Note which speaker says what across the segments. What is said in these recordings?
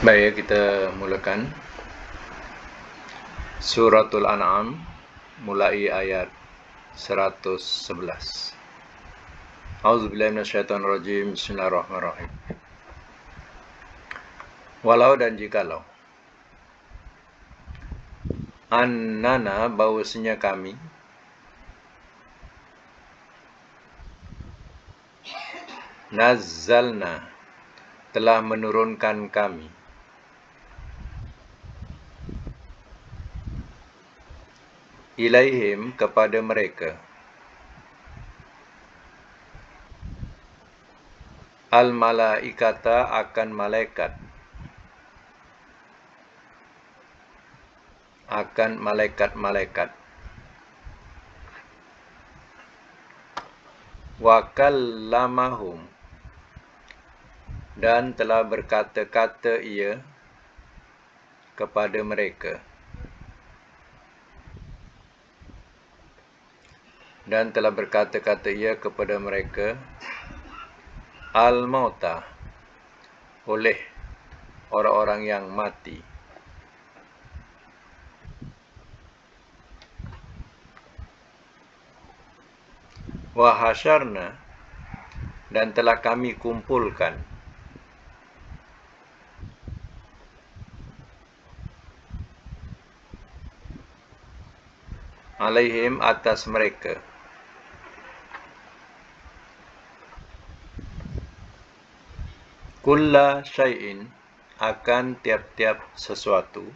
Speaker 1: Baik, kita mulakan Suratul An'am mulai ayat 111. A'udzubillahi minasyaitonirrajim. Bismillahirrahmanirrahim. Walau dan jikalau annana bahwasanya kami nazzalna telah menurunkan kami ilaihim kepada mereka al-malaikata akan malaikat wa kallamahum dan telah berkata-kata ia kepada mereka al-mauta oleh orang-orang yang mati wa hasyarna dan telah kami kumpulkan alaihim atas mereka kulla syai'in akan tiap-tiap sesuatu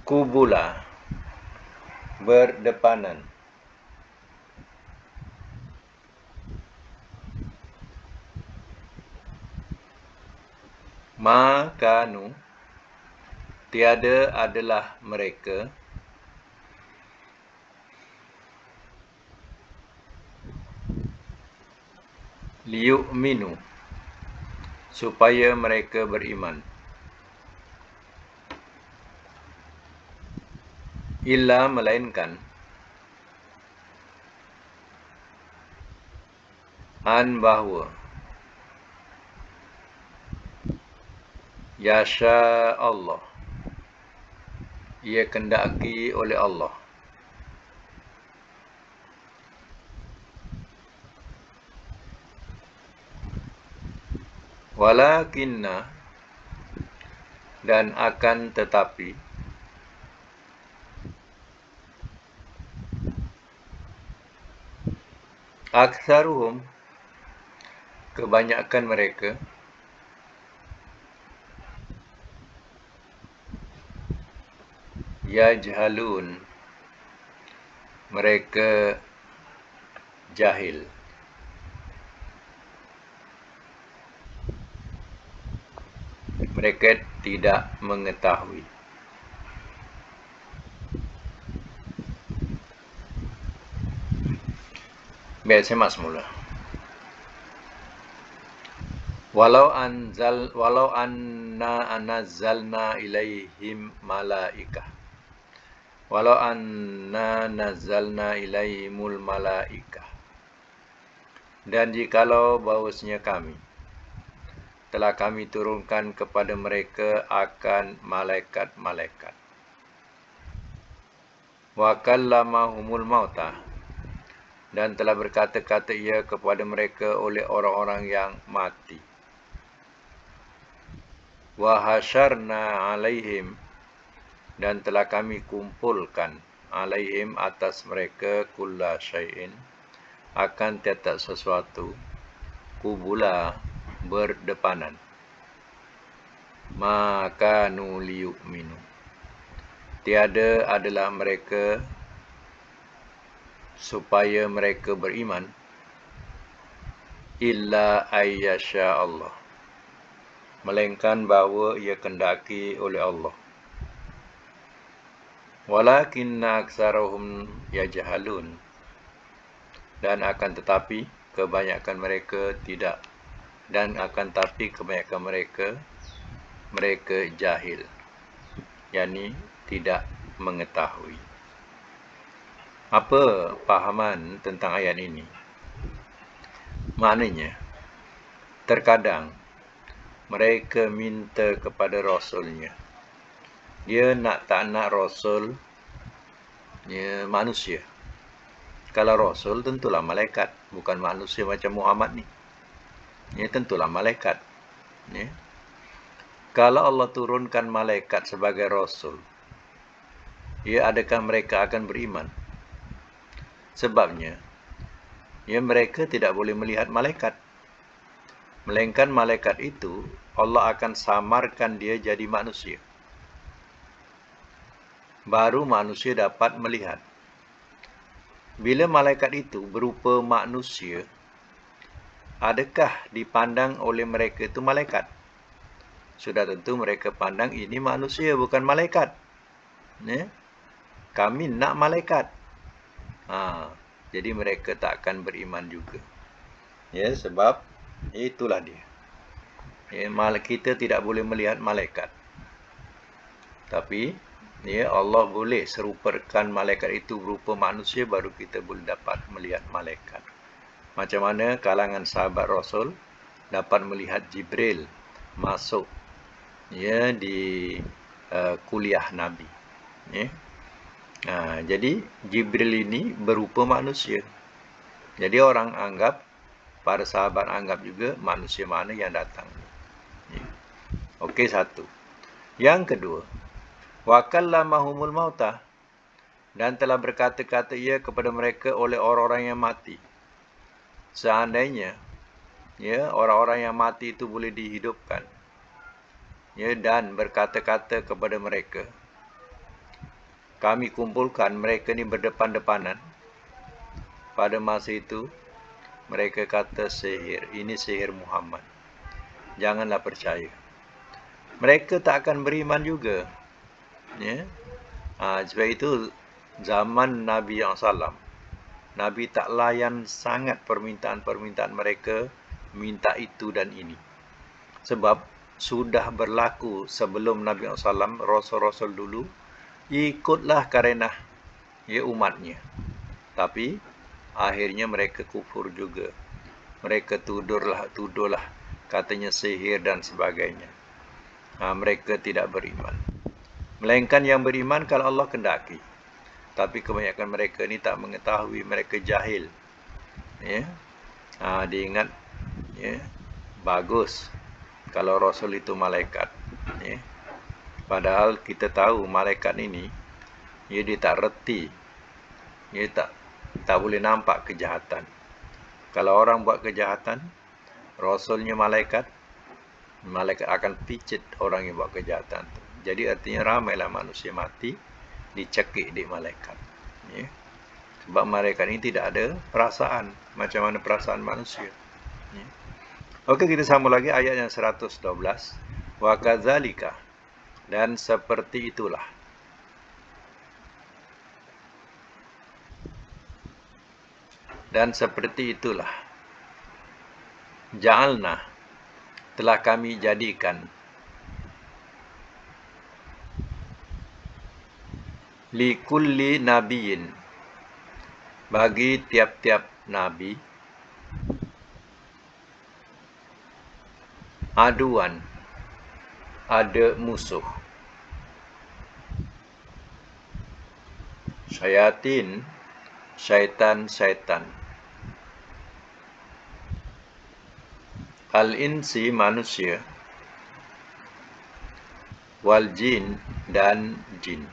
Speaker 1: kubula berdepanan makanu tiada adalah mereka liyu'minu supaya mereka beriman illa melainkan an bahawa yasha Allah ia kendaki oleh Allah walakinna dan akan tetapi aktsaruhum kebanyakan mereka yajhalun mereka jahil mereka tidak mengetahui baik semak semula walau anna nazzalna ilaihim malaikah walau anna nazzalna ilaihimul malaikah dan jikalau bahwasanya kami telah kami turunkan kepada mereka akan malaikat-malaikat wa kallamahumul mauta dan telah berkata-kata ia kepada mereka oleh orang-orang yang mati wa hasyarna alaihim dan telah kami kumpulkan alaihim atas mereka kulla syai'in akan tiap-tiap sesuatu kubula berdepanan maka liyu'minu tiada adalah mereka supaya mereka beriman illa ayyasha Allah melainkan bahawa ia kendaki oleh Allah walakinna aktsarahum yajhalun dan akan tetapi kebanyakan mereka tidak mereka jahil yakni tidak mengetahui Apa pahaman tentang ayat ini? Maknanya, terkadang mereka minta kepada Rasulnya. Dia tak nak Rasul manusia. Kalau Rasul tentulah malaikat, bukan manusia macam Muhammad ni. Tentulah malaikat. Kalau Allah turunkan malaikat sebagai Rasul, adakah mereka akan beriman? Sebabnya, mereka tidak boleh melihat malaikat. Melainkan malaikat itu, Allah akan samarkan dia jadi manusia. Baru manusia dapat melihat. Bila malaikat itu berupa manusia, adakah dipandang oleh mereka itu malaikat? Sudah tentu mereka pandang ini manusia, bukan malaikat. Kami nak malaikat. Jadi mereka tak akan beriman juga. Sebab itulah dia. Kita tidak boleh melihat malaikat. Tapi Allah boleh serupakan malaikat itu berupa manusia, baru kita boleh dapat melihat malaikat. Macam mana kalangan sahabat Rasul dapat melihat Jibril masuk di kuliah Nabi. Jadi Jibril ini berupa manusia. Jadi orang anggap, para sahabat anggap juga manusia mana yang datang. Okey, satu. Yang kedua, wa kallamahumul mauta, dan telah berkata-kata ia kepada mereka oleh orang-orang yang mati. Seandainya orang-orang yang mati itu boleh dihidupkan, dan berkata-kata kepada mereka, kami kumpulkan mereka ni berdepan-depanan. Pada masa itu mereka kata sihir, ini sihir Muhammad, janganlah percaya. Mereka tak akan beriman juga. Sebab itu zaman Nabi SAW, Nabi tak layan sangat permintaan-permintaan mereka, minta itu dan ini. Sebab sudah berlaku sebelum Nabi SAW, Rasul-Rasul dulu ikutlah karenah umatnya. Tapi akhirnya mereka kufur juga. Mereka tuduhlah katanya sihir dan sebagainya. Mereka tidak beriman. Melainkan yang beriman kalau Allah kendaki. Tapi kebanyakan mereka ni tak mengetahui, mereka jahil. Dia ingat bagus kalau Rasul itu malaikat. Padahal kita tahu malaikat ini dia tak reti. Dia tak boleh nampak kejahatan. Kalau orang buat kejahatan, Rasulnya malaikat akan picit orang yang buat kejahatan tu. Jadi artinya ramailah manusia mati dicekik di malaikat. Sebab malaikat ini tidak ada perasaan macam mana perasaan manusia. Okey, kita sambung lagi ayat yang 112. Wa kadzalika, dan seperti itulah. Dan seperti itulah. Ja'alna, telah kami jadikan, likulli nabiyin, bagi tiap-tiap nabi, aduan, ada musuh. Syayatin, syaitan-syaitan. Al-insi, manusia. Wal jin, dan jin.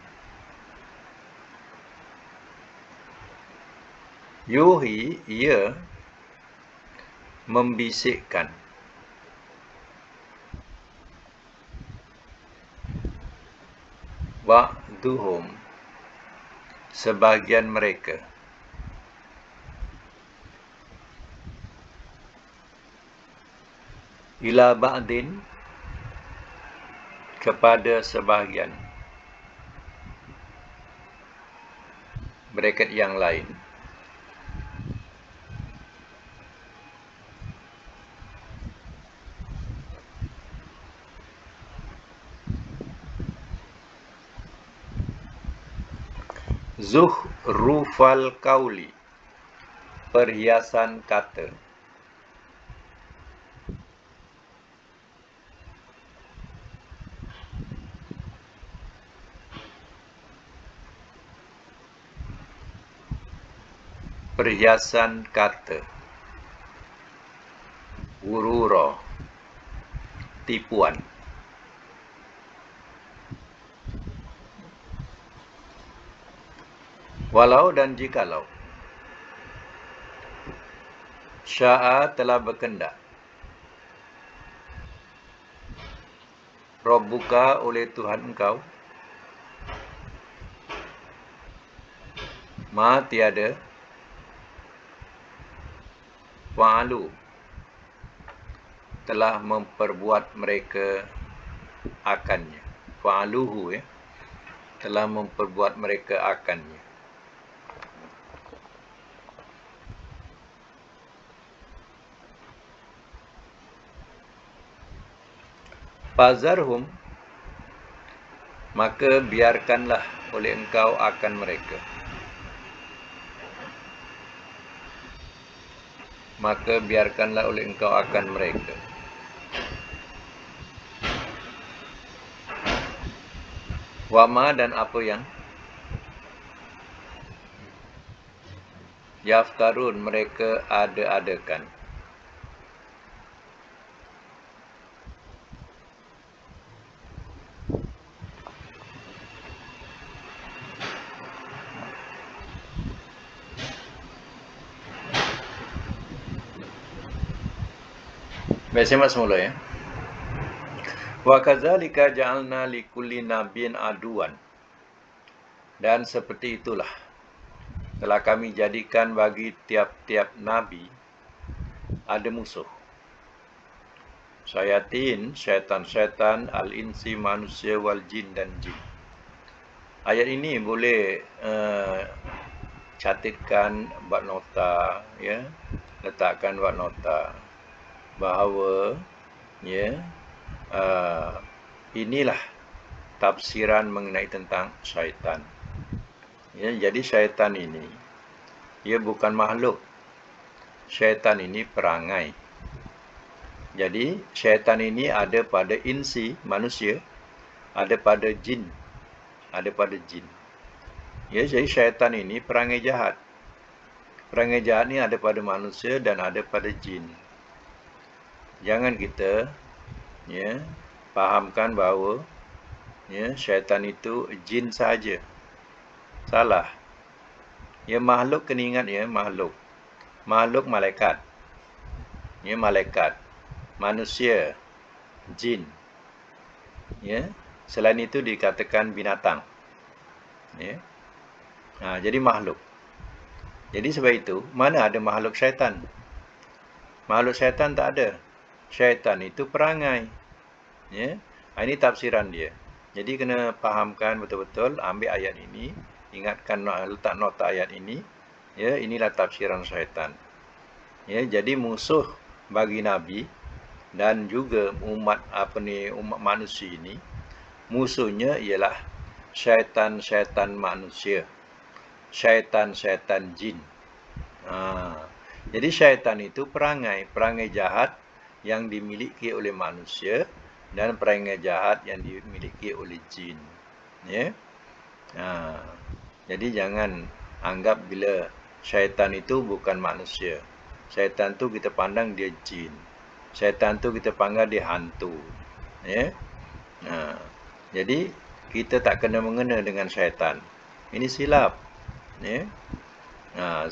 Speaker 1: Yuhi, ia membisikkan. Ba'duhum, sebahagian mereka. Ila ba'din, kepada sebahagian. Braket yang lain. Zuhrufal kauli, perhiasan kata. Perhiasan kata. Gurura, tipuan. Walau dan jikalau. Sya'a telah berkendak. Rabbuka, oleh Tuhan engkau. Ma tiada. Fa'alu, telah memperbuat mereka akannya. Fa'aluhu, telah memperbuat mereka akannya. Fazarhum, maka biarkanlah oleh engkau akan mereka. Maka biarkanlah oleh engkau akan mereka. Wama, dan apa yang yaftarun, mereka ada-adakan. Baik, saya masuk mula ya. Wa kadzalika ja'alna likulli nabiyyin aduwan. Dan seperti itulah telah kami jadikan bagi tiap-tiap nabi ada musuh. Syayatin, syaitan-syaitan, al-insi, manusia, wal jin, dan jin. Ayat ini boleh catatkan buat nota, ya, letakkan buat nota bahawa inilah tafsiran mengenai tentang syaitan. Ya, jadi syaitan ini ia bukan makhluk. Syaitan ini perangai. Jadi syaitan ini ada pada insi, manusia, ada pada jin. Ada pada jin. Ya, jadi syaitan ini perangai jahat. Perangai jahat ini ada pada manusia dan ada pada jin. Jangan kita fahamkan bahawa syaitan itu jin saja. Salah. Ya, makhluk, kena ingat ya, makhluk. Makhluk malaikat. Ya, malaikat. Manusia, jin. Ya, selain itu dikatakan binatang. Ya. Jadi makhluk. Jadi sebab itu, mana ada makhluk syaitan? Makhluk syaitan tak ada. Syaitan itu perangai. Ya. Ini tafsiran dia. Jadi kena fahamkan betul-betul, ambil ayat ini, ingatkan, letak nota ayat ini. Ya, inilah tafsiran syaitan. Ya, jadi musuh bagi nabi dan juga umat manusia ini, musuhnya ialah syaitan-syaitan manusia, syaitan-syaitan jin. Jadi syaitan itu perangai jahat yang dimiliki oleh manusia dan perangai jahat yang dimiliki oleh jin. Ya. Jadi jangan anggap bila syaitan itu bukan manusia. Syaitan tu kita pandang dia jin. Syaitan tu kita panggil dia hantu. Ya. Jadi kita tak kena mengena dengan syaitan. Ini silap. Ya.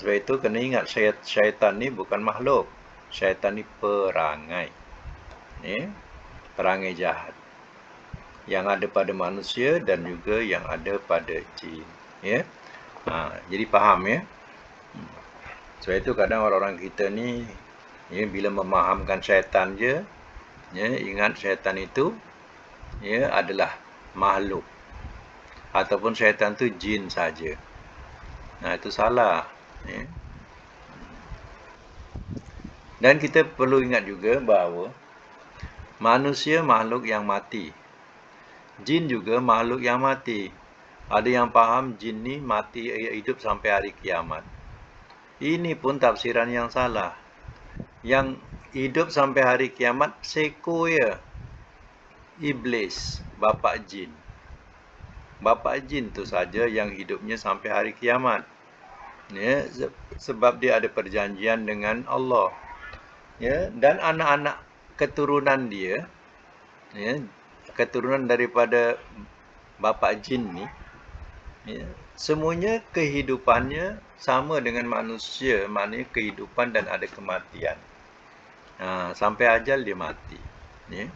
Speaker 1: Sebab itu kena ingat syaitan ni bukan makhluk. Syaitan ni perangai. Ya. Perangai jahat. Yang ada pada manusia dan juga yang ada pada jin. Ya. Jadi faham ya. Sebab itu kadang orang-orang kita ni bila memahamkan syaitan je, ingat syaitan itu adalah makhluk. Ataupun syaitan tu jin saja. Itu salah. Dan kita perlu ingat juga bahawa manusia makhluk yang mati. Jin juga makhluk yang mati. Ada yang faham jin ni mati hidup sampai hari kiamat. Ini pun tafsiran yang salah. Yang hidup sampai hari kiamat seko ya. Iblis, bapa jin. Bapa jin tu saja yang hidupnya sampai hari kiamat. Ya, sebab dia ada perjanjian dengan Allah. Ya, dan anak-anak keturunan dia, ya, keturunan daripada bapa jin ni, ya, semuanya kehidupannya sama dengan manusia, maknanya kehidupan dan ada kematian. Sampai ajal dia mati. Ya.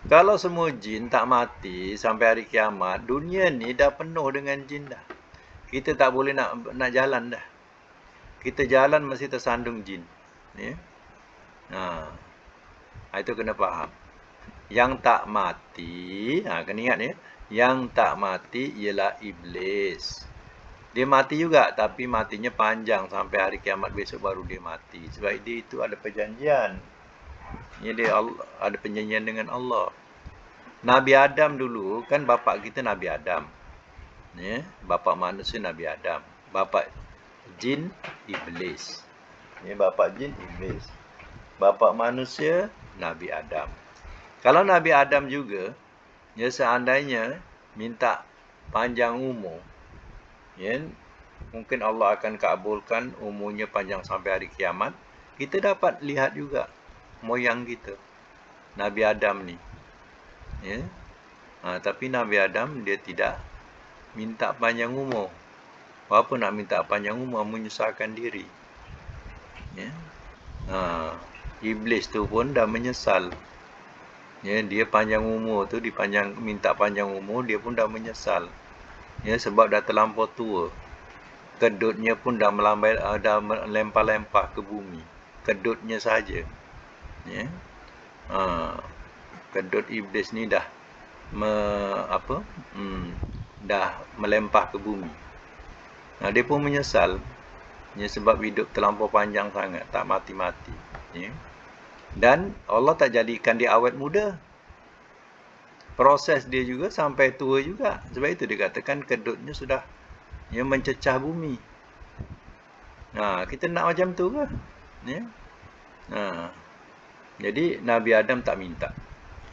Speaker 1: Kalau semua jin tak mati sampai hari kiamat, dunia ni dah penuh dengan jin dah. Kita tak boleh nak jalan dah. Kita jalan mesti tersandung jin. Ya. Itu kena faham. Yang tak mati, kena ingat ya. Yang tak mati ialah iblis. Dia mati juga, tapi matinya panjang sampai hari kiamat besok baru dia mati. Sebab dia itu ada perjanjian. Dia ada perjanjian dengan Allah. Nabi Adam dulu kan bapa kita Nabi Adam. Ya, bapa manusia Nabi Adam. Bapa jin iblis. Ya, bapa jin iblis. Bapa manusia Nabi Adam. Kalau Nabi Adam juga, ya seandainya minta panjang umur, ya, mungkin Allah akan kabulkan umurnya panjang sampai hari kiamat. Kita dapat lihat juga moyang kita, Nabi Adam ni. Ya. Tapi Nabi Adam dia tidak minta panjang umur. Apa nak minta panjang umur, menyusahkan diri. Ya. Iblis tu pun dah menyesal. Ya, dia panjang umur tu, minta panjang umur, dia pun dah menyesal. Ya, sebab dah terlampau tua. Kedutnya pun dah melempar-lempar ke bumi. Kedutnya saja. Ya. Kedut iblis ni dah dah melempar ke bumi. Dia pun menyesal. Ya, sebab hidup terlampau panjang sangat, tak mati-mati. Ya. Dan Allah tak jadikan dia awet muda. Proses dia juga sampai tua juga. Sebab itu dikatakan kedutnya sudah mencecah bumi. Kita nak macam tu ke? Ya. Jadi Nabi Adam tak minta.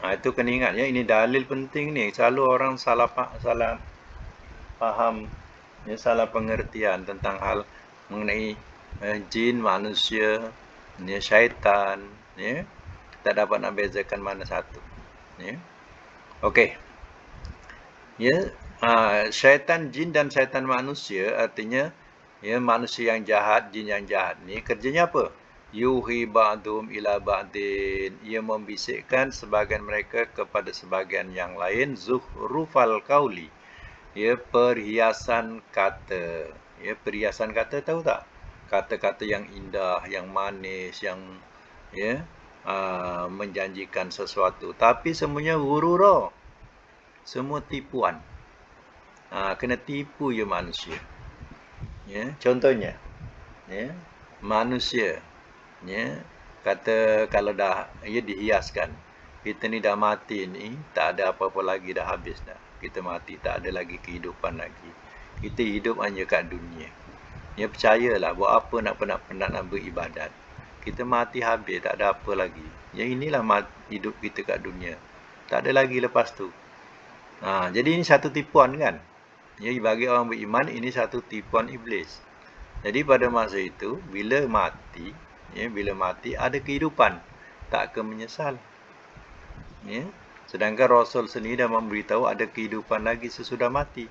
Speaker 1: Itu kena ingat ya, ini dalil penting ni. Selalu orang salah faham, ya, salah pengertian tentang hal mengenai jin, manusia, ya, syaitan, ya. Tak dapat nak bezakan mana satu. Ya. Okey. Ya, syaitan jin dan syaitan manusia artinya ya manusia yang jahat, jin yang jahat ni kerjanya apa? Yuhi ba'dhum ila ba'din. Ia membisikkan sebagian mereka kepada sebagian yang lain. Zuhrufal qauli. Ya, perhiasan kata. Ya, perhiasan kata tahu tak? Kata-kata yang indah, yang manis, yang ya menjanjikan sesuatu. Tapi semuanya ghurura. Semua tipuan. Kena tipu je manusia. Ya, contohnya. Ya, manusia. Ya, kata kalau dah dihiaskan, kita ni dah mati ni, tak ada apa-apa lagi, dah habis dah. Kita mati, tak ada lagi kehidupan lagi. Kita hidup hanya kat dunia. Ya, percayalah, buat apa nak penat-penat beribadat. Kita mati habis, tak ada apa lagi. Ya, inilah hidup kita kat dunia. Tak ada lagi lepas tu. Jadi ini satu tipuan kan. Ya, bagi orang beriman, ini satu tipuan iblis. Jadi pada masa itu, bila mati ada kehidupan, tak akan menyesal. Ya. Sedangkan Rasul sendiri dah memberitahu ada kehidupan lagi sesudah mati.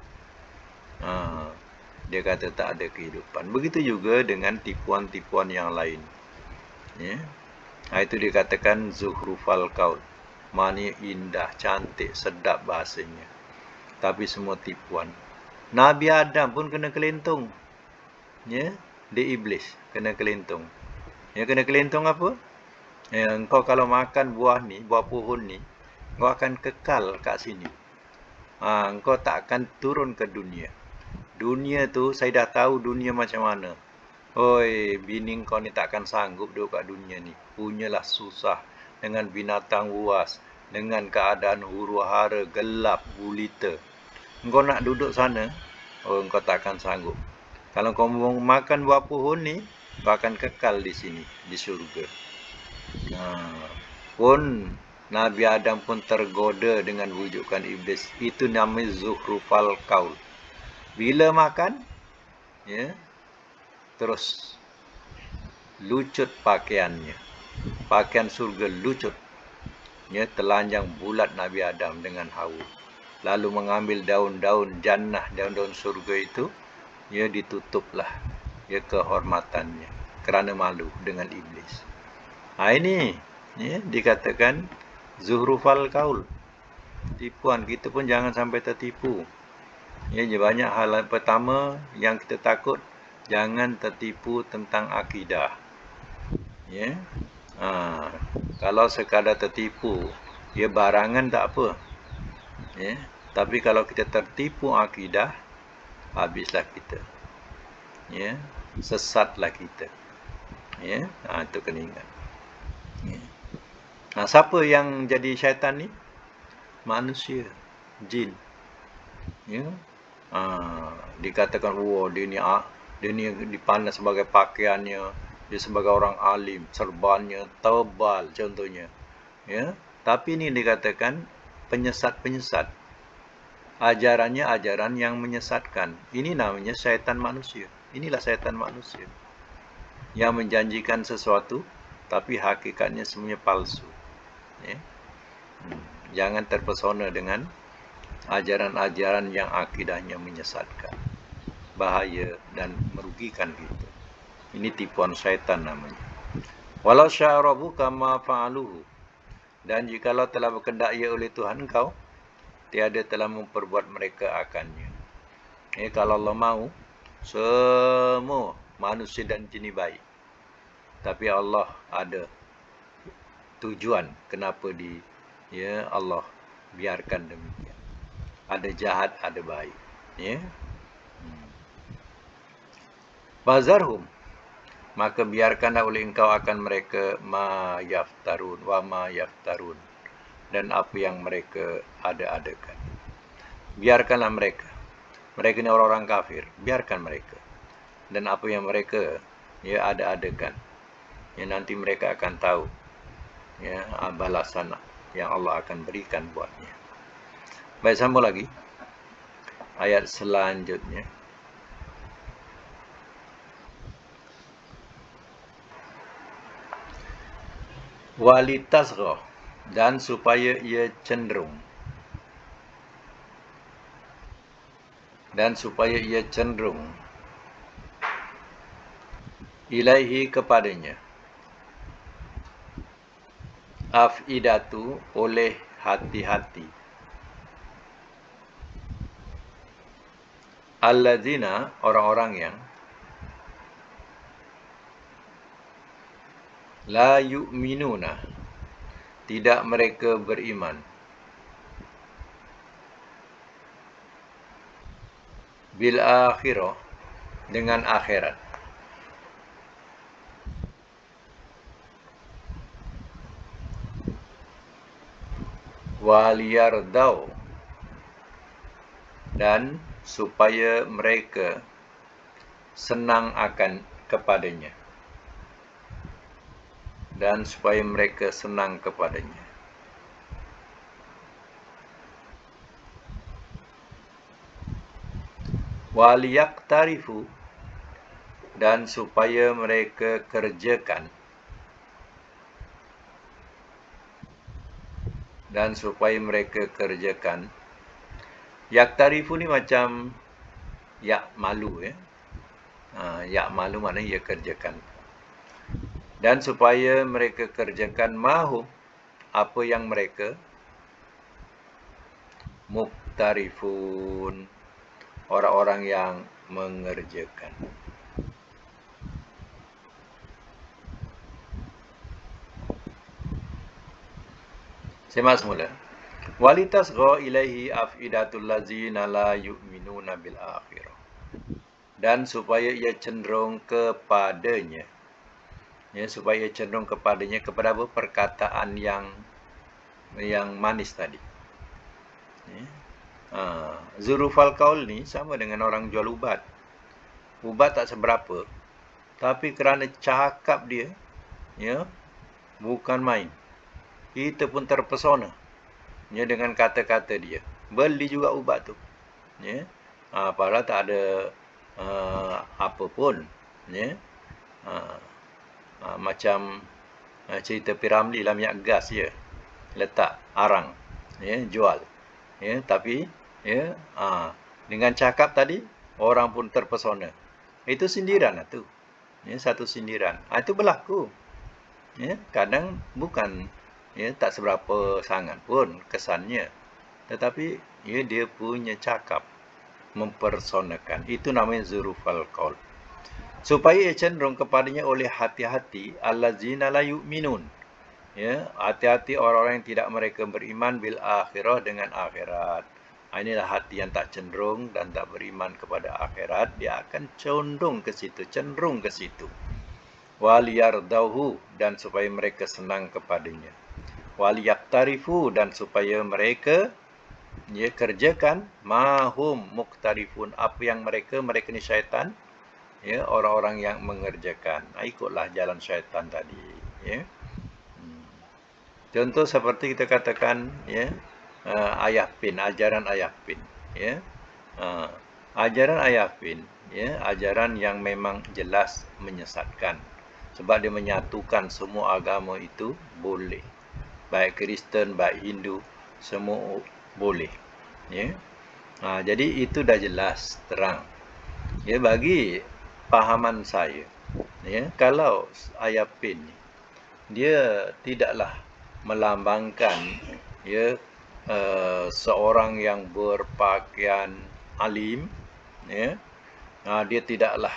Speaker 1: Dia kata tak ada kehidupan. Begitu juga dengan tipuan-tipuan yang lain. Ya. Itu dikatakan zuhrufal qaul. Maknanya indah, cantik, sedap bahasanya. Tapi semua tipuan. Nabi Adam pun kena kelentung. Ya, dia iblis kena kelentung. Ya, kena kelentung apa? Ya, engkau kalau makan buah pohon ni, engkau akan kekal kat sini. Engkau tak akan turun ke dunia. Dunia tu, saya dah tahu dunia macam mana. Oi, bini engkau ni tak akan sanggup duduk kat dunia ni. Punyalah susah dengan binatang buas, dengan keadaan huru-hara, gelap, gulita. engkau nak duduk sana, oh engkau tak akan sanggup. Kalau kau mau makan buah pohon ni, kau akan kekal di sini, di surga. Pun Nabi Adam pun tergoda dengan bujukan iblis. Itu namanya zuhrufal qaul. Bila makan, ya, terus lucut pakaiannya. Pakaian surga lucut. Ya, telanjang bulat Nabi Adam dengan Hawa. Lalu mengambil daun-daun jannah, daun-daun surga itu, ya ditutuplah ya kehormatannya kerana malu dengan iblis. Ini ya, dikatakan zuhrufal qaul. Tipuan, kita pun jangan sampai tertipu. Ya, banyak hal. Pertama yang kita takut, jangan tertipu tentang akidah. Ya. Kalau sekadar tertipu, ya barangan tak apa. Ya. Tapi kalau kita tertipu akidah, habislah kita. Ya, sesatlah kita. Ya, itu kena ingat. Ya. Siapa yang jadi syaitan ni? Manusia, jin. Ya. Dikatakan, dia ni dipandang sebagai pakaiannya, dia sebagai orang alim, serbannya tebal contohnya. Ya, tapi ini dikatakan penyesat-penyesat. Ajarannya ajaran yang menyesatkan. Ini namanya syaitan manusia. Inilah syaitan manusia yang menjanjikan sesuatu tapi hakikatnya semuanya palsu. Ya. Jangan terpesona dengan ajaran-ajaran yang akidahnya menyesatkan. Bahaya dan merugikan kita. Ini tipuan syaitan namanya. Walau syaa rabbuka ma fa'aluhu. Dan jikalau telah berkehendak ia oleh Tuhan kau, tiada telah memperbuat mereka akannya. Kalau Allah mahu, semua manusia dan jin baik. Tapi Allah ada tujuan kenapa Allah biarkan demikian. Ada jahat, ada baik. Ya. Bazarhum, maka biarkanlah oleh engkau akan mereka ma yaftarun wa ma yaftarun, dan apa yang mereka ada-adakan. Biarkanlah mereka. Mereka ni orang-orang kafir, biarkan mereka. Dan apa yang mereka ada-adakan. Ya, nanti mereka akan tahu ya balasan yang Allah akan berikan buatnya. Baik, sambung lagi. Ayat selanjutnya. Walitasghah, dan supaya ia cenderung. Dan supaya ia cenderung ilaihi kepadanya. Afidatu, oleh hati-hati. Alladzina, orang-orang yang la yu'minuna, tidak mereka beriman. Bil akhirah, dengan akhirat. Waliyardau, dan supaya mereka senang akan kepadanya. Dan supaya mereka senang kepadanya. Waliyaqtarifu, dan supaya mereka kerjakan. Dan supaya mereka kerjakan. Yaktarifu ni macam yak malu ya. Yak malu maknanya ia kerjakan. Dan supaya mereka kerjakan mahu, apa yang mereka muktarifun, orang-orang yang mengerjakan. Semak semula. Walitasgha ilaihi afidatul ladzina la yu'minuna bil akhirah. Dan supaya ia cenderung kepadanya. Ya, supaya ia cenderung kepadanya, kepada apa? Perkataan yang manis tadi. Ya. Zurufal qaul ni sama dengan orang jual ubat. Ubat tak seberapa, tapi kerana cakap dia, ya, bukan main. Kita pun terpesona, ya, dengan kata-kata dia. Beli juga ubat tu, ya. Padahal tak ada apa pun, ya. Macam cerita Piramli lah, minyak gas je, letak arang, ya, jual, ya, tapi ya, dengan cakap tadi orang pun terpesona. Itu sindiran lah tu, ya, satu sindiran. Itu berlaku, ya, kadang bukan, ya, tak seberapa sangat pun kesannya, tetapi ya, dia punya cakap mempersonakan. Itu namanya zurufal qaul. Supaya cenderung kepadanya oleh hati-hati allazina la yu'minun, ya, hati-hati orang-orang yang tidak mereka beriman bil akhirah, dengan akhirat. Inilah hati yang tak cenderung dan tak beriman kepada akhirat, dia akan condong ke situ, cenderung ke situ. Waliyardauhu, dan supaya mereka senang kepadanya. Waliyaktarifu, dan supaya mereka, ya, kerjakan mahum muktarifun, apa yang mereka ni syaitan, ya, orang-orang yang mengerjakan. Ikutlah jalan syaitan tadi, ya. Contoh seperti kita katakan, ya, Ayah Pin, ajaran Ayah Pin, ya. Ajaran Ayah Pin, ya, ajaran yang memang jelas menyesatkan, sebab dia menyatukan semua agama itu boleh, baik Kristen, baik Hindu, semua boleh, ya. Jadi itu dah jelas terang, ya, bagi pahaman saya, ya, kalau Ayah Pin dia tidaklah melambangkan, ya, seorang yang berpakaian alim, ya, dia tidaklah,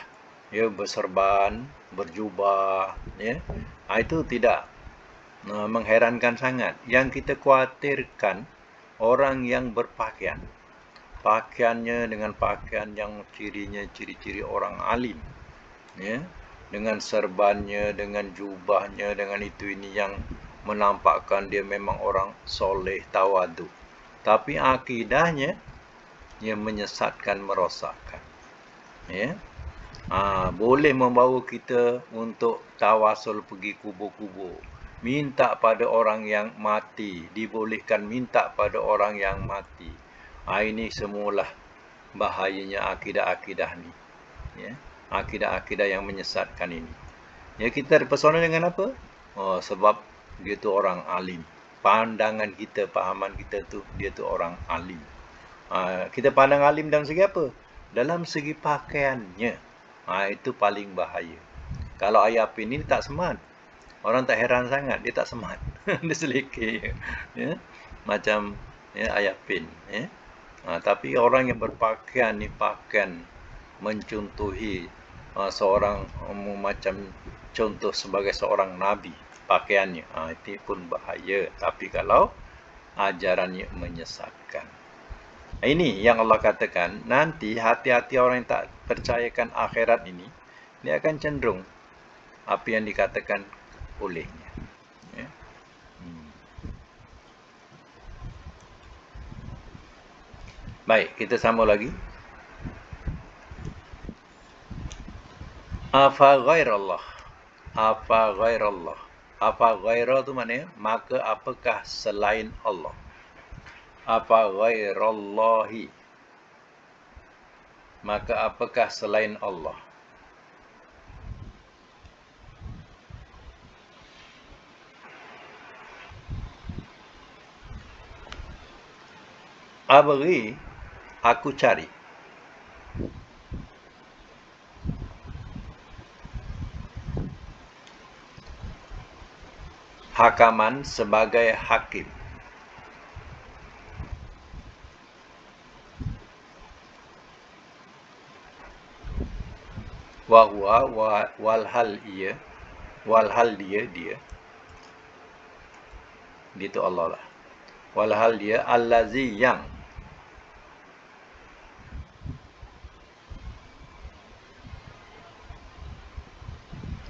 Speaker 1: ya, berserban, berjubah, ya, itu tidak mengherankan sangat. Yang kita khawatirkan orang yang berpakaian, pakaiannya dengan pakaian yang cirinya ciri-ciri orang alim, ya, dengan serbannya, dengan jubahnya, dengan itu ini yang menampakkan dia memang orang soleh, tawadu, tapi akidahnya yang menyesatkan, merosakkan, ya. Boleh membawa kita untuk tawasul pergi kubur-kubur, minta pada orang yang mati, dibolehkan minta pada orang yang mati. Ini semualah bahayanya akidah-akidah ni, ya, akidah-akidah yang menyesatkan ini. Ya, kita terpesona dengan apa? Sebab dia tu orang alim. Pandangan kita, pahaman kita tu, dia tu orang alim. Kita pandang alim dalam segi apa? Dalam segi pakaiannya. Itu paling bahaya. Kalau Ayah Pin ini tak smart, orang tak heran sangat, dia tak smart. Dia selekeh, ya, macam, ya, Ayah Pin, ya. Tapi orang yang berpakaian ni pakaian mencontohi seorang, macam contoh sebagai seorang nabi pakaiannya, itu pun bahaya. Tapi kalau ajarannya menyesatkan, ini yang Allah katakan, nanti hati-hati orang yang tak percayakan akhirat ini, dia akan cenderung apa yang dikatakan olehnya, ya. Baik, kita sambung lagi. Afa ghairallah. Afa ghairallah. Afa ghairah tu maknanya, maka apakah selain Allah? Afa ghairallahi. Maka apakah selain Allah? Abghi, aku cari. Hakaman, sebagai hakim. Wahwa, walhal ia, walhal dia itu Allah lah. Walhal dia allazi, yang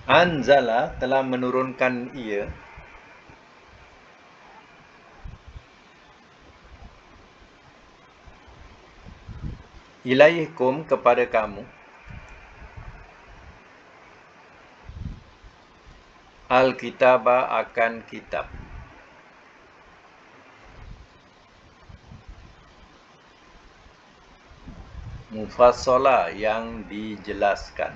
Speaker 1: anzala, telah menurunkan ia, ilaikum kepada kamu, al-kitaba akan kitab. Mufassala yang dijelaskan.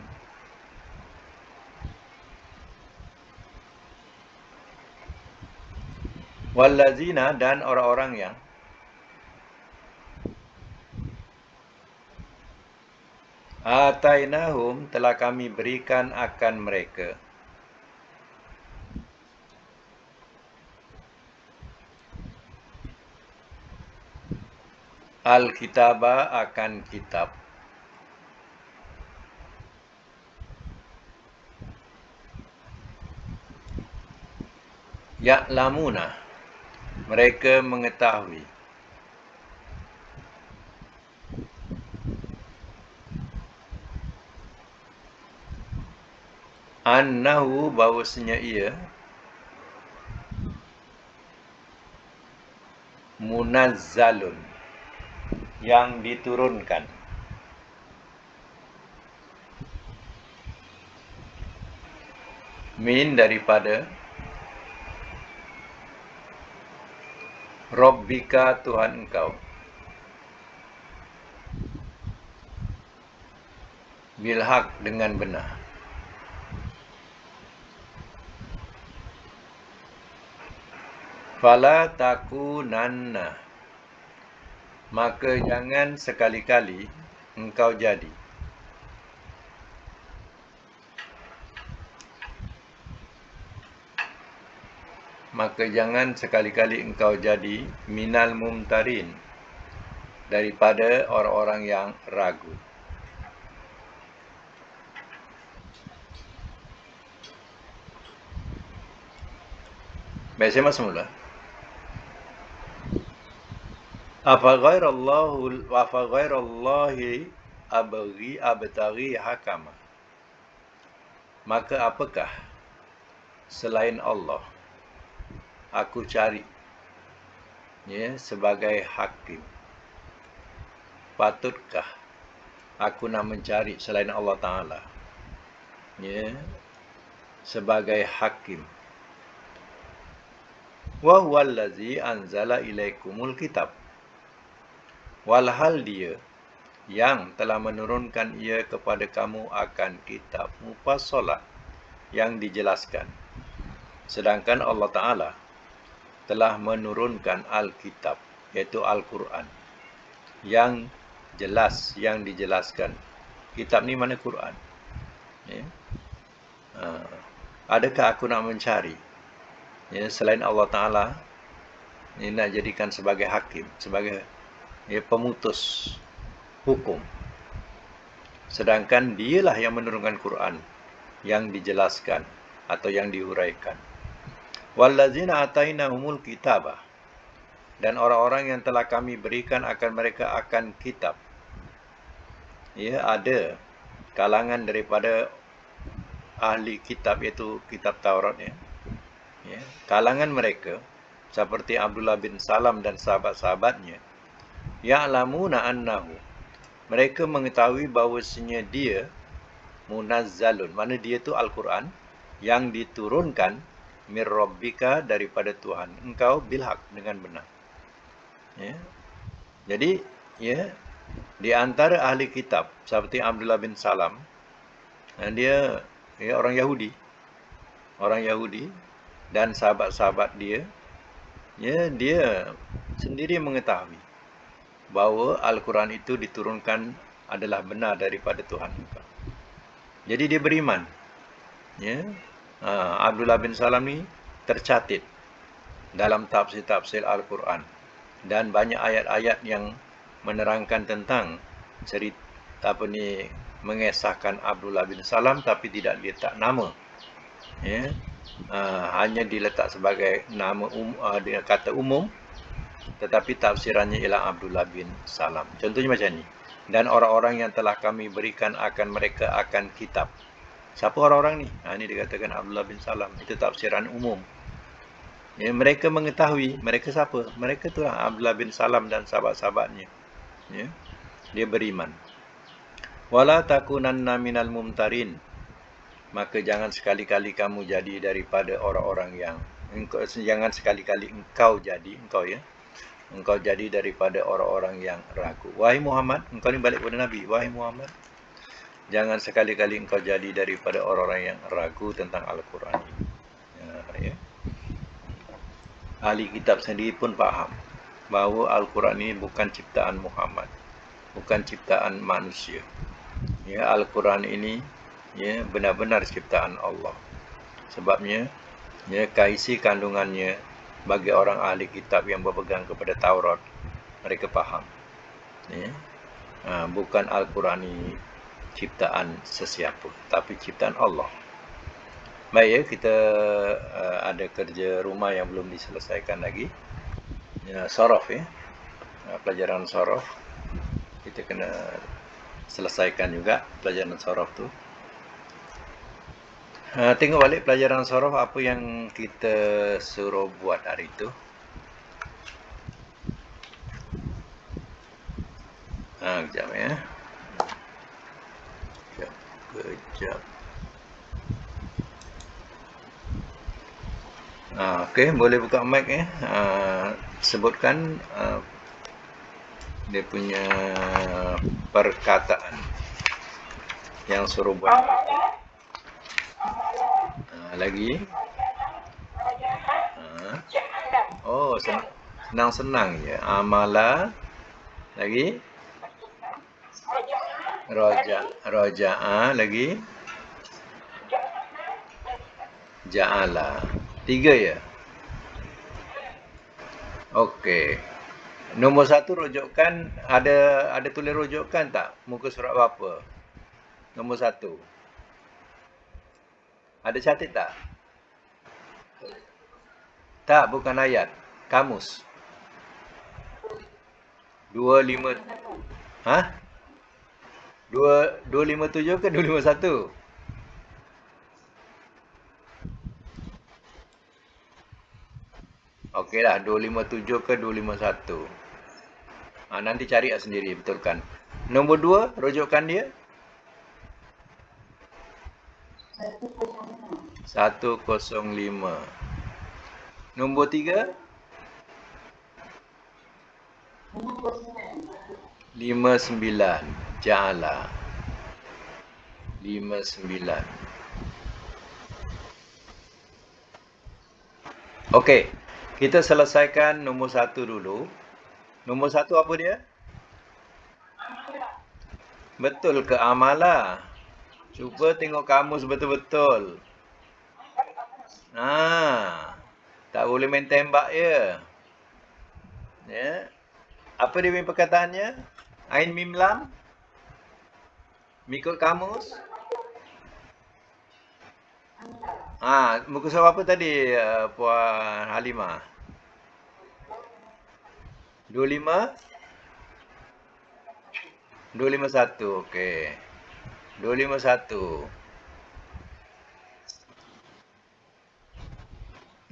Speaker 1: Wallazina dan orang-orang yang atainahum telah kami berikan akan mereka al-kitaba akan kitab. Ya'lamuna mereka mengetahui annahu bahawasanya ia munazzalun yang diturunkan min daripada Rabbika Tuhan engkau bilhaq dengan benar. Fala takunanna maka jangan sekali-kali engkau jadi minal mumtarin daripada orang-orang yang ragu. Baik, saya masuk mula. Afa ghairallahi abtaghi hakama. Maka apakah selain Allah aku cari sebagai hakim? Patutkah aku nak mencari selain Allah Ta'ala sebagai hakim? Wa huwallazi anzala ilaikumul kitab. Walhal dia yang telah menurunkan ia kepada kamu akan kitab mufassalah yang dijelaskan. Sedangkan Allah Ta'ala telah menurunkan Alkitab, iaitu Al-Quran, yang jelas, yang dijelaskan. Kitab ni mana Quran? Adakah aku nak mencari selain Allah Ta'ala nak jadikan sebagai hakim, sebagai pemutus hukum, sedangkan dialah yang menurunkan Quran yang dijelaskan atau yang diuraikan. Wallazina atainahumul kitaba dan orang-orang yang telah kami berikan akan mereka akan kitab. Ada kalangan daripada ahli kitab, iaitu kitab Taurat kalangan mereka seperti Abdullah bin Salam dan sahabat-sahabatnya, ya'lamuna annahu mereka mengetahui bahawasanya dia munazzalun, mana dia tu Al-Quran yang diturunkan mir rabbika daripada Tuhan engkau bilhaq dengan benar. Jadi di antara ahli kitab seperti Abdullah bin Salam, dia orang Yahudi dan sahabat-sahabat dia, dia sendiri mengetahui bahawa Al-Quran itu diturunkan adalah benar daripada Tuhan engkau. Jadi dia beriman. Abdullah bin Salam ni tercatat dalam tafsir-tafsir Al-Quran dan banyak ayat-ayat yang menerangkan tentang cerita mengesahkan Abdullah bin Salam, tapi tidak diletak nama. Hanya diletak sebagai nama dengan kata umum, tetapi tafsirannya ialah Abdullah bin Salam. Contohnya macam ni. Dan orang-orang yang telah kami berikan akan mereka akan kitab. Siapa orang-orang ni? Ini dikatakan Abdullah bin Salam. Itu tafsiran umum. Mereka mengetahui. Mereka siapa? Mereka itulah Abdullah bin Salam dan sahabat-sahabatnya. dia beriman. Wala takunanna minal mumtarin, maka jangan sekali-kali kamu jadi daripada orang-orang yang jangan sekali-kali engkau jadi daripada orang-orang yang ragu. Wahai Muhammad, engkau ni balik kepada Nabi. Wahai Muhammad, jangan sekali-kali engkau jadi daripada orang-orang yang ragu tentang Al-Quran ini. Ya. Ahli kitab sendiri pun faham bahawa Al-Quran ini bukan ciptaan Muhammad, bukan ciptaan manusia. Ya, Al-Quran ini ya benar-benar ciptaan Allah. Sebabnya ya isi kandungannya bagi orang ahli kitab yang berpegang kepada Taurat, mereka faham. Ya. Bukan Al-Quran ini ciptaan sesiapa, tapi ciptaan Allah. Baik ya, kita ada kerja rumah yang belum diselesaikan lagi. Ya, sorof ya. Pelajaran sorof. Kita kena selesaikan juga pelajaran sorof tu. Tengok balik pelajaran sorof apa yang kita suruh buat hari itu. Kejap ya. Kejap. Okey, boleh buka mic ya. Sebutkan dia punya perkataan yang suruh buat. Lagi. Oh, senang-senang je. Amala. Lagi. Roja. Lagi. Ja'ala. 3 ya? Okey. Nombor 1 rujukan, ada tulis rujukan tak? Muka surat berapa? Nombor 1. Ada catat tak? Tak, bukan ayat. Kamus. 25. 257 ke 251? Okeylah, 257 ke 251. Nanti cari sendiri, betulkan. Nombor 2, rujukan dia? 105. Nombor 3? 59. Ja'ala. 59. Okey. Kita selesaikan nombor 1 dulu. Nombor 1 apa dia? Betul ke amala? Cuba tengok kamus betul-betul. Tak boleh main tembak ya. Ya. Apa dia punya perkataannya? Ain mim lam? Mengikut kamus? Muka surat apa tadi Puan Halimah? 25? 251, okey. 251.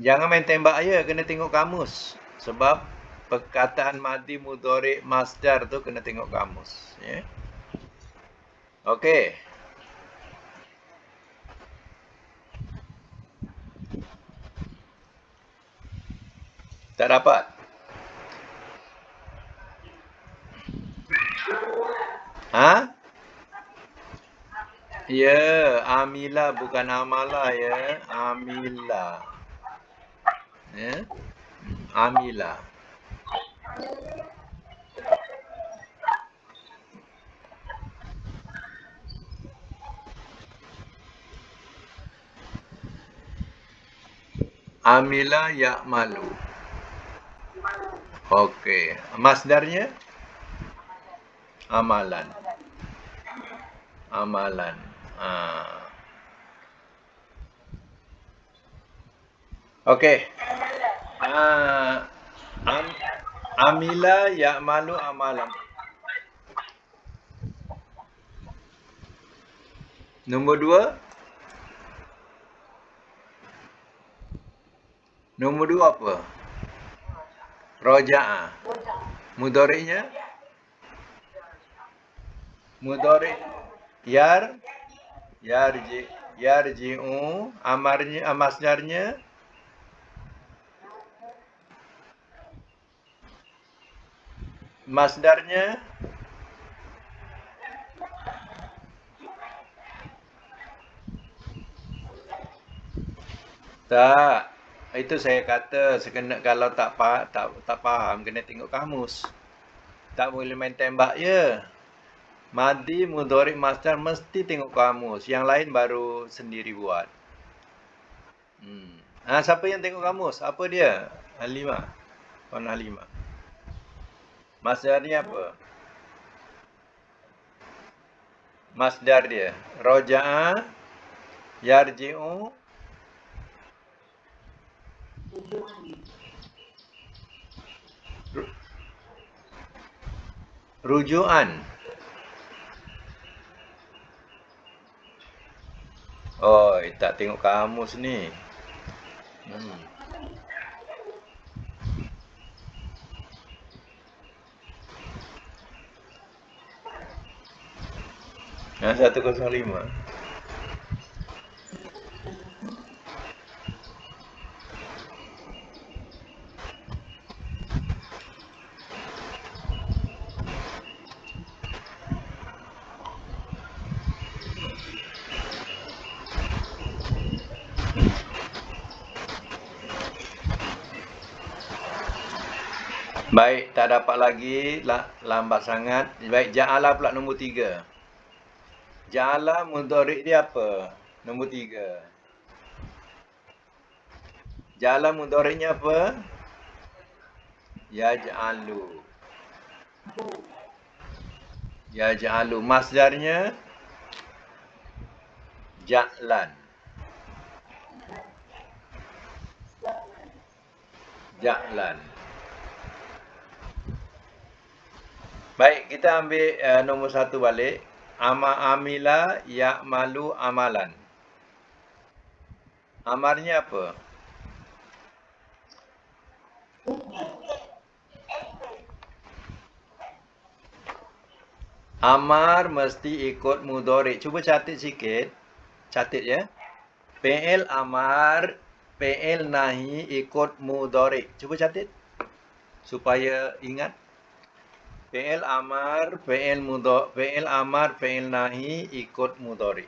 Speaker 1: Jangan main tembak aja, kena tengok kamus. Sebab perkataan madhi mudhari masdar tu kena tengok kamus, ya. Okey. Tak dapat? Ya, amila bukan amala ya. Amila. Ya. Amila. Amila ya'malu. Okey. Masdarnya? Amalan. Okey. Amila ya'malu amalan. Nombor 2. Nombor 2 apa? Roja'a. Mudhari'nya? Mudhari yar yarji yarji'u amarnya masdarnya masdarnya tak. Itu saya kata sekena kalau tak faham kena tengok kamus. Tak boleh main tembak je. Madi, mudhari, masdar mesti tengok kamus. Yang lain baru sendiri buat. Siapa yang tengok kamus? Apa dia? Halimah. Puan Halimah. Masdarnya apa? Masdar dia. Roja'a, yarji'u, rujuan. Oh, tak tengok kamus ni. Hmm. Nah, 105. Baik, tak dapat lagi. Lambat sangat. Baik, ja'ala pula nombor 3. Ja'ala mudhari dia apa? Nombor 3. Ja'ala mudhari'nya apa? Yaj'alu. Yaj'alu. Masdarnya ja'lan. Ja'lan. Baik, kita ambil nombor 1 balik. Amila ya'malu amalan. Amarnya apa? Amar mesti ikut mudhari. Cuba catat sikit. Catat ya. Fi'il amar, fi'il nahi ikut mudhari. Cuba catat supaya ingat. Fi'il amar, fi'il amar, fi'il nahi ikut mudhari.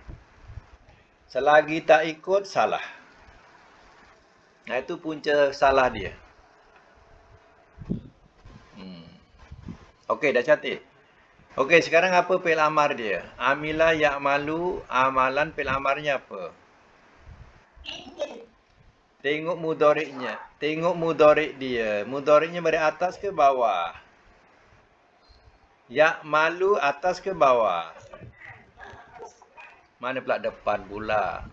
Speaker 1: Selagi tak ikut salah. Nah, itu punca salah dia. Okey, dah catat. Okey, sekarang apa fi'il amar dia? Amila ya'malu amalan, fi'il amarnya apa? Tengok mudhari'nya. Tengok mudhari' dia. Mudhari'nya dari atas ke bawah? Ya'malu atas ke bawah? Mana pula depan pula?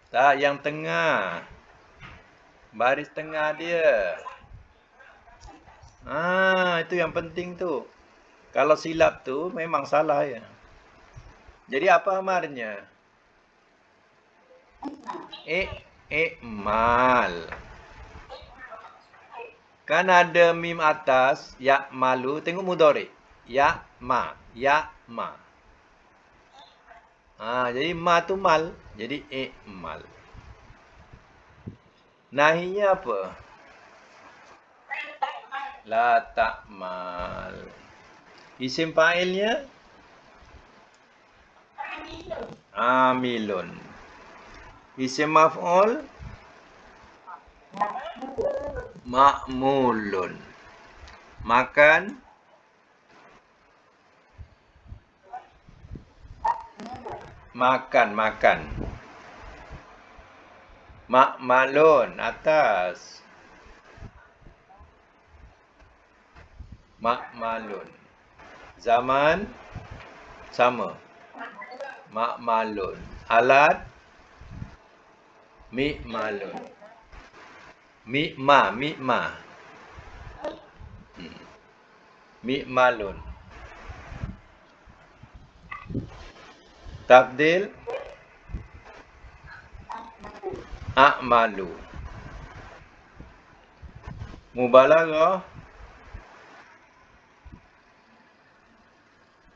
Speaker 1: Tak, yang tengah. Baris tengah dia. Itu yang penting tu. Kalau silap tu memang salah ya. Jadi apa amarnya? I'mal. Kan ada mim atas, ya malu, tengok mudhari. Ya ma. Jadi ma tu mal, jadi i'mal. Nahinya apa? La ta'mal. Isim fa'ilnya? Amilun. Isim maf'ul? Ma'mulun. Makan? Makan. Ma'malun atas. Ma'malun. Zaman sama. Ma'malun. Alat mi'malun. Mi'ma. Mi'malun. Tabdil a'malu. Mubalaghah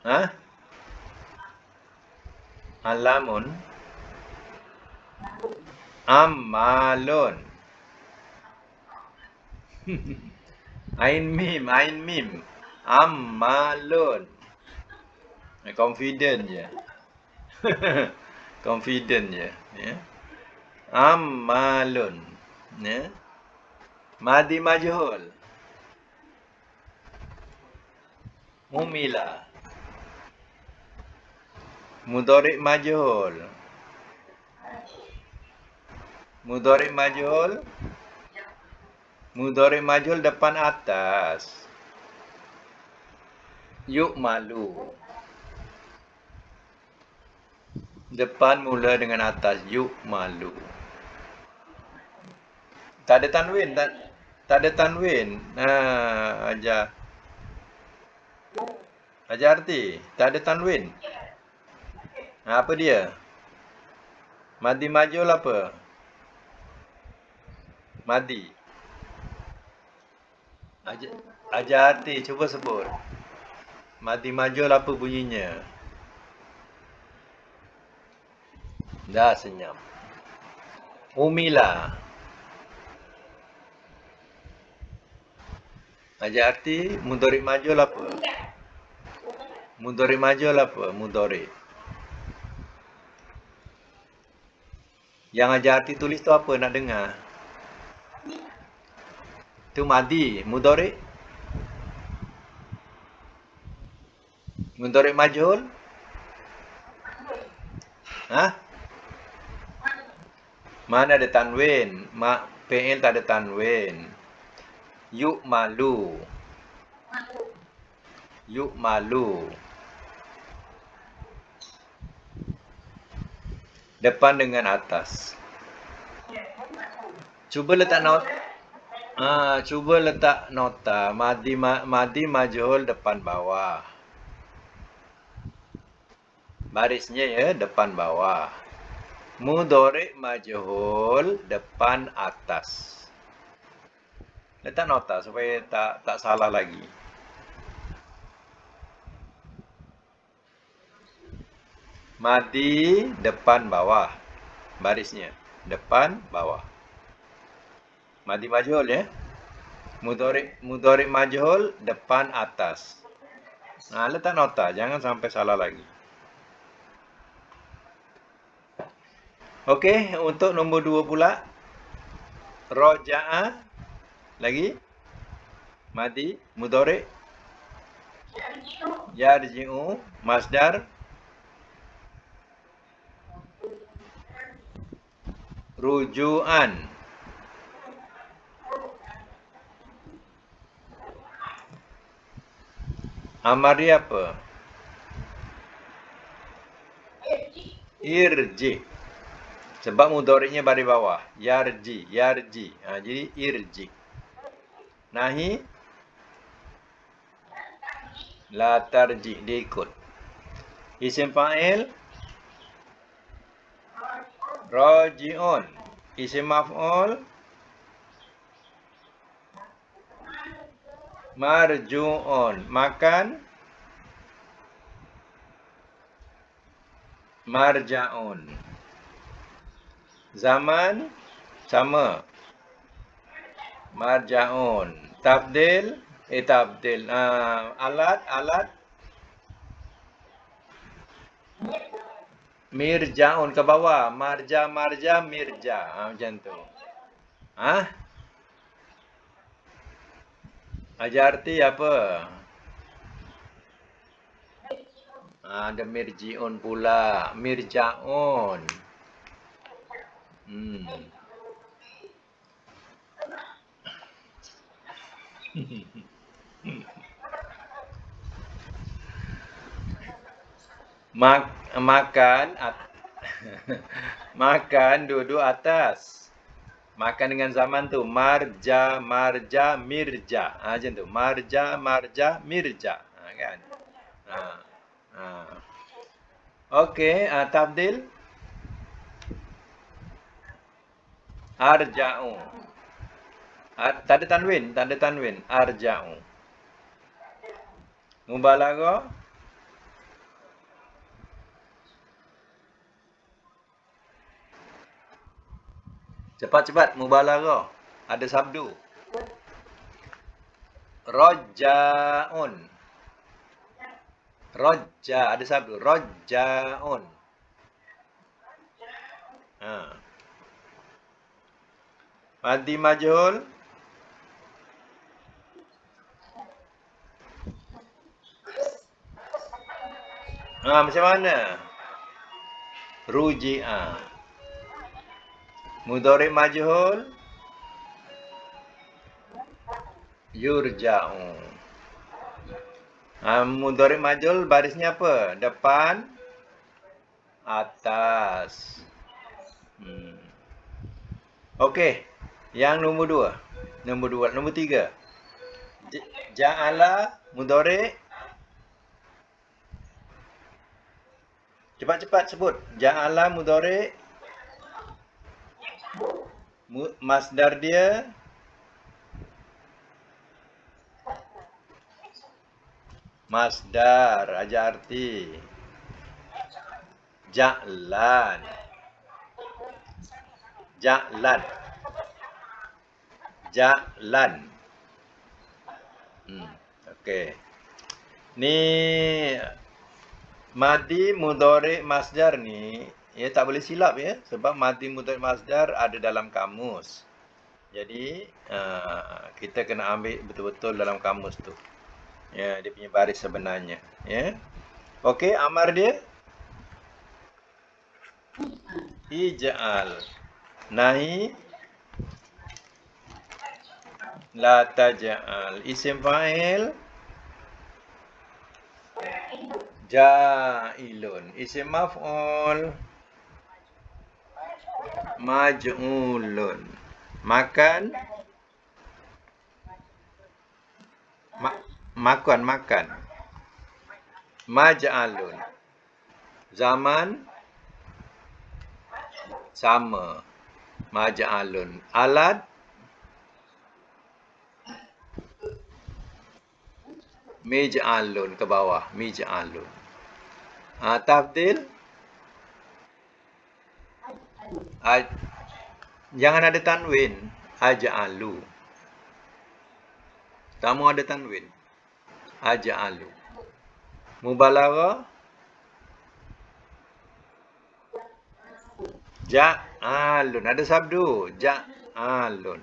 Speaker 1: Hah? Alamun. Amalun. Ain mim, ain mim. Amalun. Confident je. Confident je. Ya. Amalun. Ya. Madi majhul. Mumila. Mudhari majhul. Mudhari majhul. Mudhari majhul depan atas. Yuk malu. Depan mula dengan atas. Yuk malu. Tak ada tanwin. Tak ada tanwin. Ajar. Ajar arti. Tak ada tanwin. Apa dia? Madi majhul apa? Madi. Ajar arti. Cuba sebut. Madi majhul apa bunyinya? Dah senyap. Umila. Ajar arti mudhari majhul apa? Mudhari majhul apa? Mudhari. Yang ajar arti tulis tu apa nak dengar? Tu madi, mudhari. Mudhari majhul? Hah? Mana ada tanwin? Fi'il tak ada tanwin. Yuk malu. Yuk malu. Depan dengan atas. Cuba letak nota. Madi majhul depan bawah. Barisnya ya depan bawah. Mudhari majhul depan atas. Letak nota supaya tak salah lagi. Madi depan bawah. Barisnya depan bawah. Madi majhul ya. Mudhari majhul depan atas. Letak nota, jangan sampai salah lagi. Okey, untuk nombor 2 pula. Roja'a. Lagi. Madi. Mudhari. Yarji'u. Masdar. Ruju'an. Amari apa? Irji. Sebab mudhari'nya baris bawah. Yarji. Jadi irji. Nahi. La tarji. Dia ikut. Isim fa'il. Raji'un. Isim maf'ul. Marju'un. Makan. Marja'un. Zaman sama. Marja'un. Tabdil. Tabdil. Alat. Mirja'un ke bawah. Marja, mirja. Macam tu. Ajar arti apa? Ada mirji'un pula. Mirja'un. Makan duduk atas. Makan dengan zaman tu marja, mirja. Macam tu. Marja, mirja. Kan? Okey, tabdil. Arja'u. Tak ada tanwin. Arja'u. Mubalaghah. Cepat-cepat, mubalaghah. Ada sabdu. Roja'un. Roja, ada sabdu. Roja'un. Ha. Madi majhul. Macam mana? Ruji'a. Mudhari' majhul. Yurja'u. Mudhari' majhul barisnya apa? Depan, atas. Okey. Yang nombor 2. Nombor 3. Ja'ala mudhari'. Cepat-cepat sebut. Ja'ala mudhari'. Masdar dia masdar, aja arti. Ja'lan. Ja'lan. Ja'lan. Okey. Ni madi mudhari' masdar ni, ya tak boleh silap ya, sebab madi mudhari' masdar ada dalam kamus. Jadi kita kena ambil betul-betul dalam kamus tu. Ya, dia punya baris sebenarnya, ya. Okey, amar dia ij'al. Nahi la taj'al. Isim fa'il ja'ilun. Isim maf'ul maj'ulun. Makan. Makan. Maj'alun. Zaman. Sama. Maj'alun. Alat. Mij'alun, ke bawah. Mij'alun. Tafdil. Jangan ada tanwin. Aj'alu. Tak mau ada tanwin. Aj'alu. Mubalaghah. Ja'alun. Ada sabdu. Ja'alun.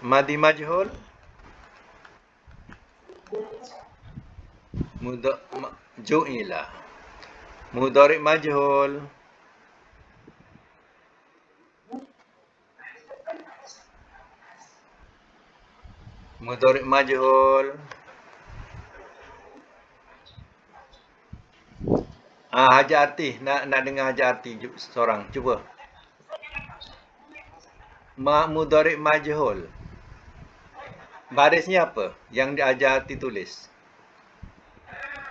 Speaker 1: Madi majhul. Ju'ila. Mudhari' majhul. Mudhari' majhul. Haja arti. Nak dengar haja arti seorang. Cuba. Mudhari' majhul. Barisnya apa? Yang haja arti tulis.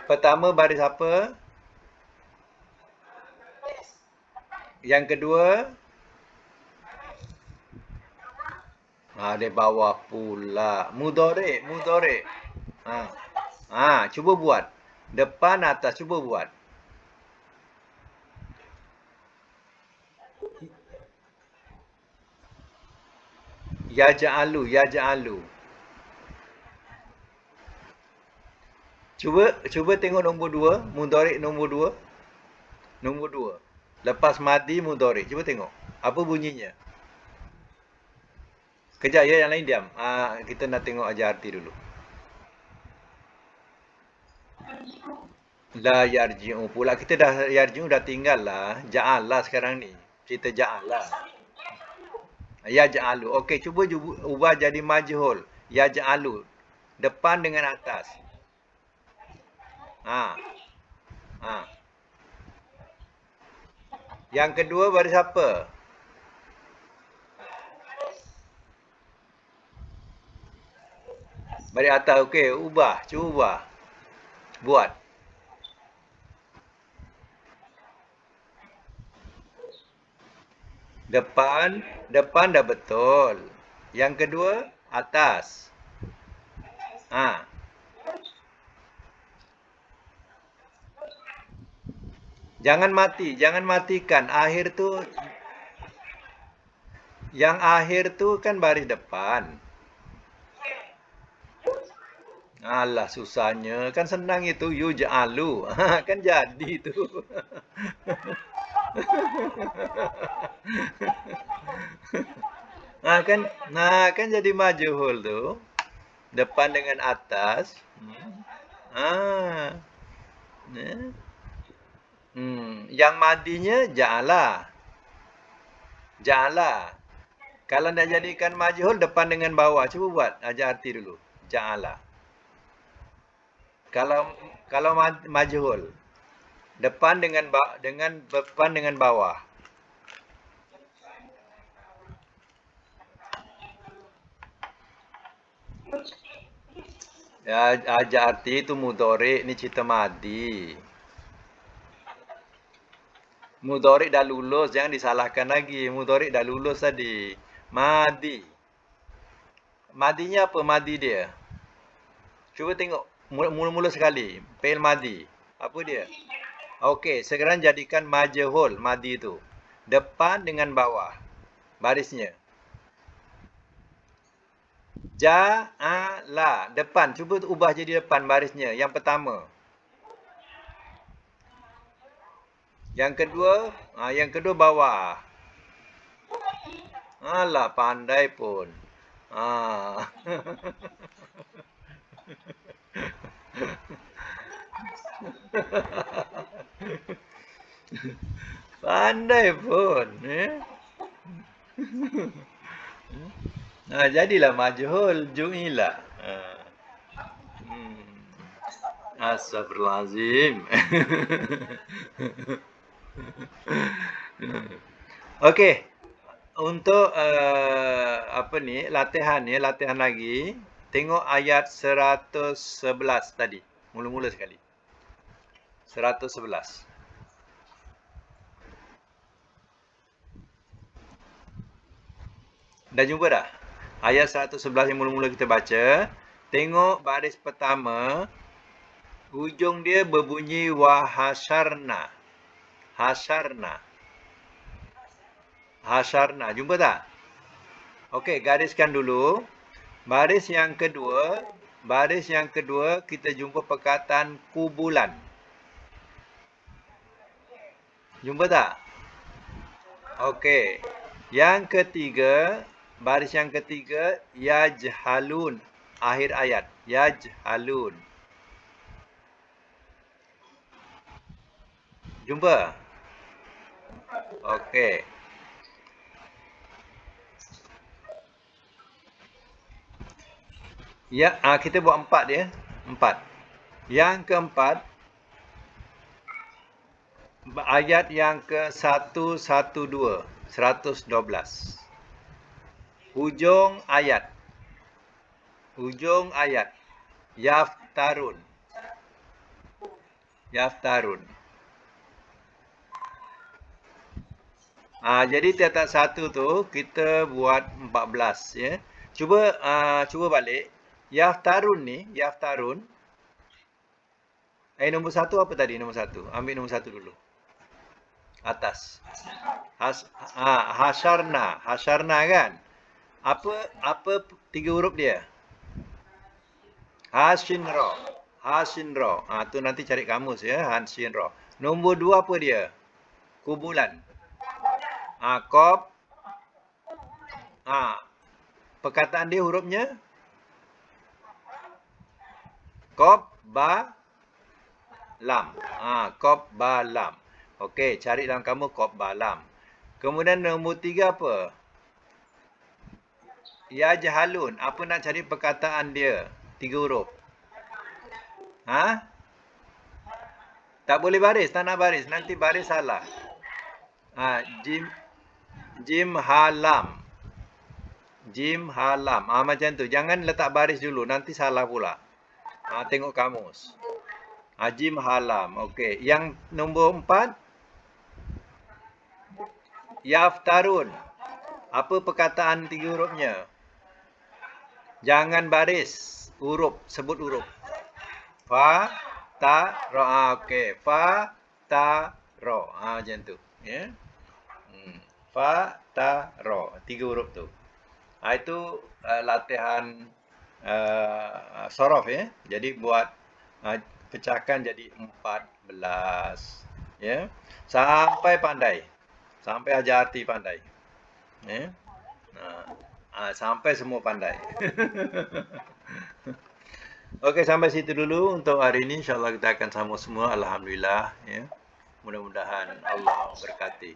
Speaker 1: Pertama baris apa? Yang kedua? Dia bawah pula. Mudhari'. Cuba buat. Depan, atas. Cuba buat. Yaj'alu. Cuba tengok nombor 2. Mudhari' nombor 2. Nombor 2. Lepas madi mudhari'. Cuba tengok. Apa bunyinya? Kejap ya, yang lain diam. Kita nak tengok aja arti dulu. La yarji'u pula. Kita dah yarji'u dah tinggal lah. Ja'al lah sekarang ni. Kita ja'al lah. Yaj'alu. Okey, cuba ubah jadi majhul. Yaj'alu. Depan dengan atas. Yang kedua baris apa? Baris atas. Okey, ubah. Cuba ubah. Buat. Depan dah betul. Yang kedua, atas. Jangan mati, jangan matikan. Akhir tu, yang akhir tu kan baris depan. Alah susahnya, kan senang itu yuj'alu. Kan jadi tu. Kan jadi majhul tu. Depan dengan atas. Ah, ya. Yang madinya ja'ala. Ja'ala. Kalau nak jadikan majhul depan dengan bawah, cuba buat ajar arti dulu. Ja'ala. Kalau kalau majhul depan dengan depan dengan bawah. Ya, ajar arti itu mudhari, ni cerita madi. Mudhari dah lulus, jangan disalahkan lagi. Mudhari dah lulus tadi. Madi. Madinya apa madi dia? Cuba tengok mula-mula sekali. Fi'il madi. Apa dia? Okey, sekarang jadikan majhul madi itu. Depan dengan bawah. Barisnya. Ja'ala. Depan. Cuba ubah jadi depan barisnya. Yang pertama. Yang kedua bawah. Alah, pandai pun. Ah. Pandai pun. Jadilah majhul. Ju'ila. Astagfirullahalazim. Okey. Untuk apa ni? Latihan lagi. Tengok ayat 111 tadi. Mula-mula sekali. 111. Dah jumpa dah? Ayat 111 yang mula-mula kita baca. Tengok baris pertama. Hujung dia berbunyi wahasharna. Hasharna. Hasharna. Jumpa tak? Okey, gariskan dulu. Baris yang kedua kita jumpa perkataan kubulan. Jumpa tak? Okey. Yang ketiga, baris yang ketiga yajhalun. Akhir ayat. Yajhalun. Jumpa? Okey. Ya, kita buat 4 dia. 4. Yang keempat, ayat yang ke-112. 112. Hujung ayat. Yaftarun. Jadi tiap-tiap satu tu kita buat 14 ya. Cuba balik. Yaftarun. Nombor 1 apa tadi nombor 1? Ambil nombor 1 dulu. Atas. Hasharna kan? Apa 3 huruf dia? Hashinro. Tu nanti cari kamus ya, Hashinro. Nombor 2 apa dia? Kubulan. Qaf. Perkataan dia hurufnya Qaf ba lam. Qaf ba lam. Okey, cari dalam kamus Qaf ba lam. Kemudian nombor 3 apa? Yajhalun. Apa nak cari perkataan dia? 3 huruf. Tak boleh baris, tak nak baris. Nanti baris salah. Jim halam. Macam tu. Jangan letak baris dulu, nanti salah pula. Tengok kamus. Jim halam. Okey. Yang nombor 4. Yaftarun. Apa perkataan 3 hurufnya? Jangan baris. Sebut huruf. Fa, ta, ra. Okey. Fa, ta, ro. Macam tu. Ya. Fa, ta, ro. 3 huruf tu. Itu latihan sorof ya. Jadi buat pecahkan jadi 14 ya. Sampai pandai. Sampai Haji Ati pandai. Ya. Sampai semua pandai. Okey, sampai situ dulu untuk hari ini. InsyaAllah kita akan sama semua. Alhamdulillah ya. Mudah-mudahan Allah berkati.